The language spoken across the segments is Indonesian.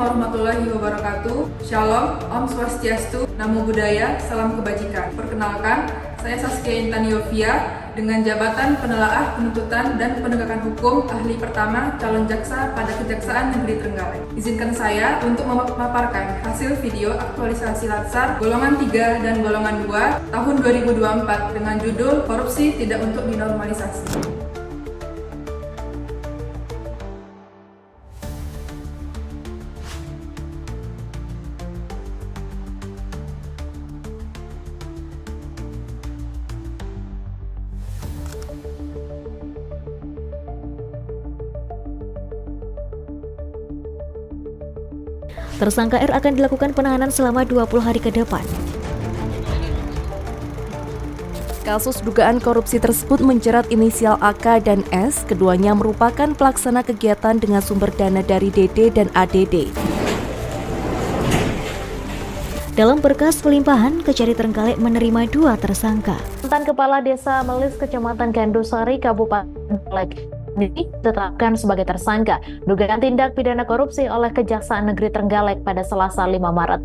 warahmatullahi wabarakatuh. Shalom, Om Swastiastu, Namo Buddhaya, Salam Kebajikan. Perkenalkan, saya Saskia Intan Yovia dengan jabatan Penelaah Penuntutan dan Penegakan Hukum Ahli Pertama Calon Jaksa pada Kejaksaan Negeri Trenggalek. Izinkan saya untuk memaparkan hasil video aktualisasi Latsar golongan 3 dan golongan 2 tahun 2024 dengan judul Korupsi Tidak Untuk Dinormalisasi. Tersangka R akan dilakukan penahanan selama 20 hari ke depan. Kasus dugaan korupsi tersebut menjerat inisial AK dan S, keduanya merupakan pelaksana kegiatan dengan sumber dana dari DD dan ADD. Dalam berkas pelimpahan, Kejari Trenggalek menerima 2 tersangka. Mantan Kepala Desa Melis Kecamatan Gandusari, Kabupaten Trenggalek ditetapkan sebagai tersangka dugaan tindak pidana korupsi oleh Kejaksaan Negeri Trenggalek pada Selasa 5 Maret.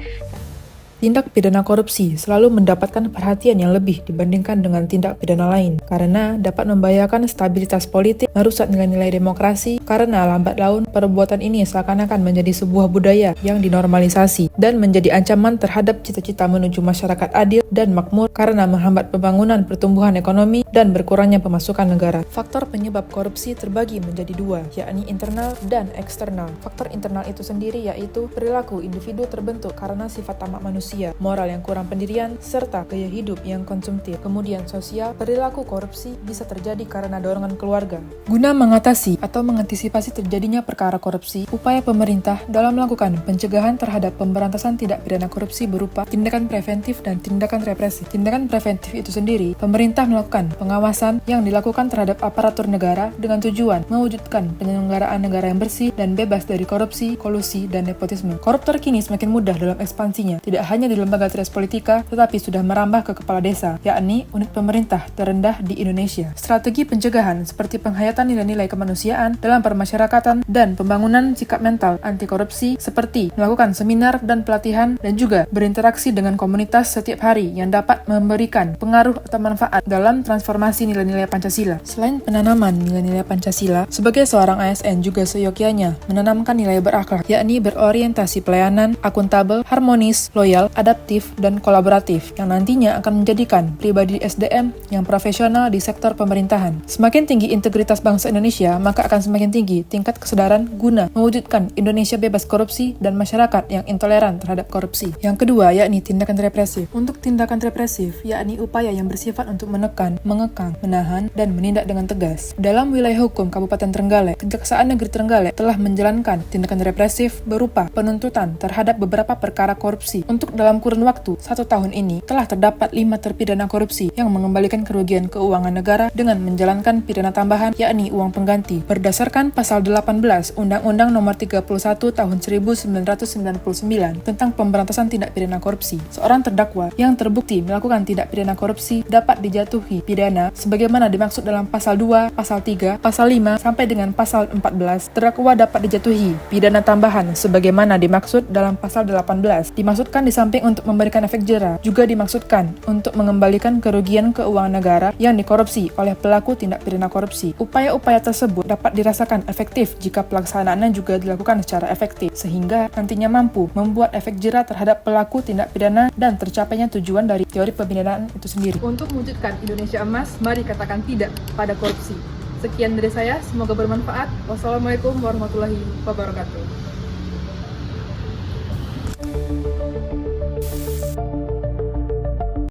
Tindak pidana korupsi selalu mendapatkan perhatian yang lebih dibandingkan dengan tindak pidana lain karena dapat membahayakan stabilitas politik, merusak nilai-nilai demokrasi. Karena lambat laun, perbuatan ini seakan-akan menjadi sebuah budaya yang dinormalisasi dan menjadi ancaman terhadap cita-cita menuju masyarakat adil dan makmur karena menghambat pembangunan pertumbuhan ekonomi dan berkurangnya pemasukan negara. Faktor penyebab korupsi terbagi menjadi 2, yakni internal dan eksternal. Faktor internal itu sendiri yaitu perilaku individu terbentuk karena sifat tamak manusia, moral yang kurang pendirian, serta gaya hidup yang konsumtif. Kemudian sosial, perilaku korupsi bisa terjadi karena dorongan keluarga. Guna mengatasi atau mengantisipasi terjadinya perkara korupsi, upaya pemerintah dalam melakukan pencegahan terhadap pemberantasan tindak pidana korupsi berupa tindakan preventif dan tindakan represif. Tindakan preventif itu sendiri, pemerintah melakukan pengawasan yang dilakukan terhadap aparatur negara dengan tujuan mewujudkan penyelenggaraan negara yang bersih dan bebas dari korupsi, kolusi, dan nepotisme. Koruptor kini semakin mudah dalam ekspansinya, tidak hanya di lembaga Tres Politika, tetapi sudah merambah ke kepala desa, yakni unit pemerintah terendah di Indonesia. Strategi pencegahan seperti penghayatan nilai-nilai kemanusiaan dalam permasyarakatan dan pembangunan sikap mental anti korupsi seperti melakukan seminar dan pelatihan dan juga berinteraksi dengan komunitas setiap hari yang dapat memberikan pengaruh atau manfaat dalam transformasi nilai-nilai Pancasila. Selain penanaman nilai-nilai Pancasila, sebagai seorang ASN juga seyogyanya menanamkan nilai berakhlak, yakni berorientasi pelayanan, akuntabel, harmonis, loyal, adaptif, dan kolaboratif yang nantinya akan menjadikan pribadi SDM yang profesional di sektor pemerintahan. Semakin tinggi integritas bangsa Indonesia, maka akan semakin tinggi tingkat kesadaran guna mewujudkan Indonesia bebas korupsi dan masyarakat yang intoleran terhadap korupsi. Yang kedua, yakni tindakan represif. Untuk tindakan represif, yakni upaya yang bersifat untuk menekan, mengekang, menahan, dan menindak dengan tegas. Dalam wilayah hukum Kabupaten Trenggalek, Kejaksaan Negeri Trenggalek telah menjalankan tindakan represif berupa penuntutan terhadap beberapa perkara korupsi. Untuk dalam kurun waktu 1 tahun ini, telah terdapat 5 terpidana korupsi yang mengembalikan kerugian keuangan negara dengan menjalankan pidana tambahan, yakni uang pengganti. Berdasarkan Pasal 18 Undang-Undang Nomor 31 Tahun 1999 tentang Pemberantasan Tindak Pidana Korupsi, seorang terdakwa yang terbukti melakukan tindak pidana korupsi dapat dijatuhi pidana sebagaimana dimaksud dalam Pasal 2, Pasal 3, Pasal 5, sampai dengan Pasal 14. Terdakwa dapat dijatuhi pidana tambahan sebagaimana dimaksud dalam Pasal 18. Dimaksudkan di samping untuk memberikan efek jera, juga dimaksudkan untuk mengembalikan kerugian keuangan negara yang dikorupsi oleh pelaku tindak pidana korupsi. Upaya-upaya tersebut dapat dirasakan efektif jika pelaksanaannya juga dilakukan secara efektif, sehingga nantinya mampu membuat efek jera terhadap pelaku tindak pidana dan tercapainya tujuan dari teori pembinaan itu sendiri. Untuk mewujudkan Indonesia emas, mari katakan tidak pada korupsi. Sekian dari saya, semoga bermanfaat. Wassalamualaikum warahmatullahi wabarakatuh.